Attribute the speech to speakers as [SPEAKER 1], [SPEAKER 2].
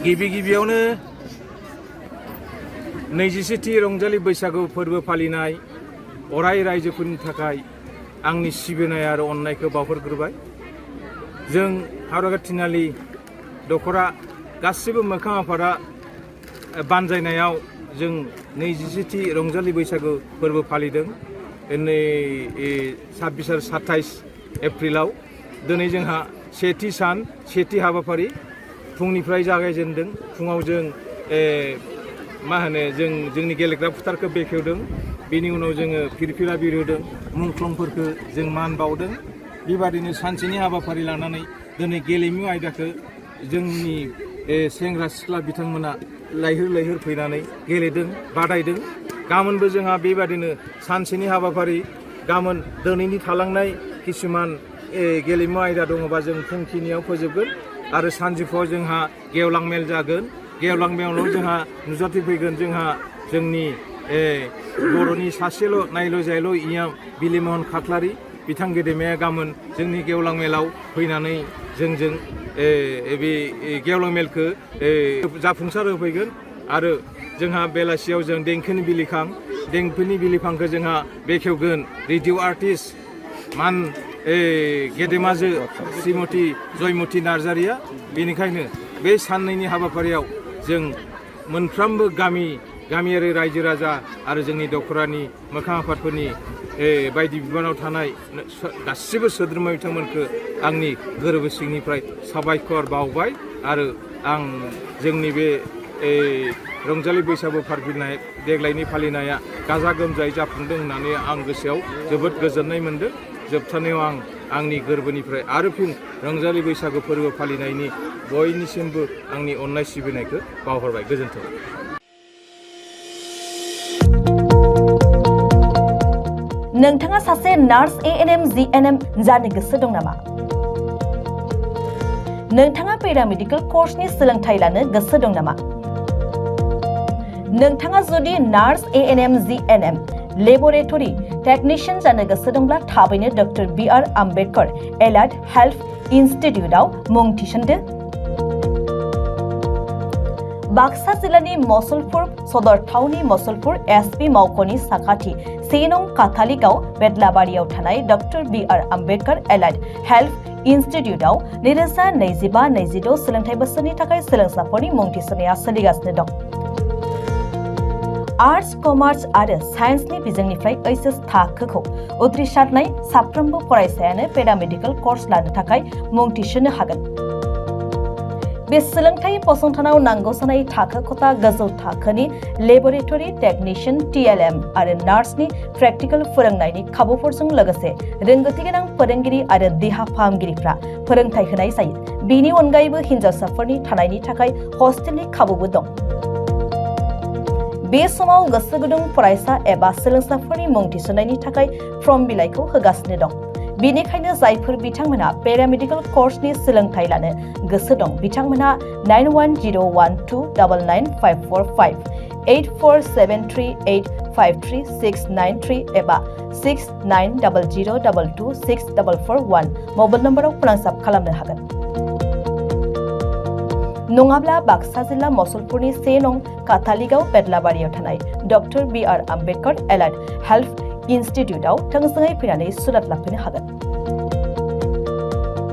[SPEAKER 1] गिबियावनो 27थि रंजालि बैसागु फोरबो फालिनाय अराय रायजोफोरनि थाखाय आंनि सिबिनाय आरो अननायखौ बावहरग्रोबाय। जों हावरागा थिनालि दखरा गासिबो मोखां आफादा बानजायनायाव जों 27थि रंजालि बैसागु फोरबो फालिदों। 26 आरो 27 एप्रिलाव दिनै जोंहा सेथि सान सेथि हाबाफारि फुंनिफ्राय जागायजेनदों। फुङाव जों जोंनि गेलेग्रा फोथारखौ बेखेवदों। बेनि उनाव जोङो फिरफिला बिरहोदों, मुंख्लंफोरखौ जों मान बावदों। बेबादिनो सानसेनि हाबाफारि लानानै दिनै गेलेमु आयदाखौ जोंनि सेंग्रा सिख्ला बिथांमोना लैहोर फैनानै गेलेदों, बादायदों। गाबोनबो जोंहा बेबादिनो सानसेनि हाबाफारि, गाबोन दिनैनि थालांनाय किसुमान गेलेमु आयदा दङबा जों फुंखिनियाव फोजोबगोन आरो सानजौफुआव जोंहा गेवलां मेल जागोन। गेवलां मेलाव जोंहा नुजाथिफैगोन जोंहा जोंनि बर'नि सासेल' नायल' जायल' इयां बिलिमोहन खाख्लारि बिथां गेदेमाया गाबोन जोंनि गेवलां मेलाव फैनानै जोंजों बे गेवलां मेलखौ जाफुंसार होफैगोन। आरो जोंहा बेलासियाव जों देंखोनि बिलिफांखौ जोंहा बेखेवगोन रेडिअ' आर्टिस्ट गेदेमाजो श्रीमती जयमती नार्जारिया। बेनिखायनो बे साननैनि हाबाफारियाव जों मोनफ्रोमबो गामियारि रायजो राजा आरो जोंनि दखरानि मोखां आफादफोरनि बायदि बिबानाव थानाय गासिबो सोद्रोमा बिथांमोनखौ आंनि गोरबो सिंनिफ्राय साबायखर बावबाय। आरो आं जोंनि बे रंजालि बैसागु देग्लायनि फालिनाया गाजा गोमजायै जाफुंदों होननानै आं गोसोआव जोबोद गोजोननाय मोनदों। जोबथारनायाव आं आंनि गोरबोनिफ्राय आरो फिन रंजालि बैसागु फोरबो फालिनायनि बयनिसिमबो आंनि अननाय सिबिनायखौ बावहरबाय। गोजोन्थों।
[SPEAKER 2] नोंथाङा सासे नार्स ANM GNM जानो गोसो दं नामा? नोंथाङा पेरामेडिकेल कर्सनि सोलोंथाइ लानो गोसो दं नामा? नोंथाङा जुदि nurse ANM GNM laboratory technician जानो गोसो दंब्ला थाबैनो doctor BR Ambedkar allied health इन्स्टिट्यूटआव मुं थिसनदो। बाक्सा जिल्लानि मसलपुर सदर टाउननि मसलपुर SP मावख'नि साखाथि 1 नं काथालिगाव बेदलाबारियाव थानाय doctor BR Ambedkar allied health इन्स्टिट्यूटआव 2025-26 सोलोंथाइ बोसोरनि थाखाय सोलोंसाफोरनि मुं थिसननाया सोलिगासिनो दं। आर्ट्स, कमार्स आरो साइन्सनि बिजोंनिफ्राय HS थाखोखौ उथ्रिसारनाय साफ्रोमबो फरायसायानो पेरामेडिकेल कर्स लानो थाखाय मुं थिसननो हागोन। बे सोलोंथाइ फसंथानाव नांगौ जानाय थाखो खथा गोजौ थाखोनि लेबरेटरी टेक्निशियन TLM आरो नार्सनि प्रेक्टिकल फोरोंनायनि खाबुफोरजों लोगोसे रोंगौथि गोनां फोरोंगिरि आरो देहा फाहामगिरिफ्रा फोरोंथाइ होनाय जायो। बेनि अनगायैबो हिन्जावसाफोरनि थानायनि थाखाय हस्टेलनि खाबुबो दं। बे समाव गोसो गुदुं फरायसा एबा सोलोंसाफोरनि मुं थिसननायनि थाखाय फर्म बिलाइखौ होगासिनो दं। बेनिखायनो जायफोर बिथांमोनहा पेरामेडिकेल कर्सनि सोलोंथाइ लानो गोसो दं बिथांमोनहा 9101299545 8473853693 एबा 6900226441 मबाइल नम्बराव फोनांजाब खालामनो हागोन। नङाब्ला बाक्सा जिल्ला मसलपुरनि 1 नं काथालिगाव बेदलाबारियाव थानाय doctor BR Ambedkar allied health इन्स्टिट्यूटआव थोंजोङै फैनानै सुलाद लाफैनो हागोन।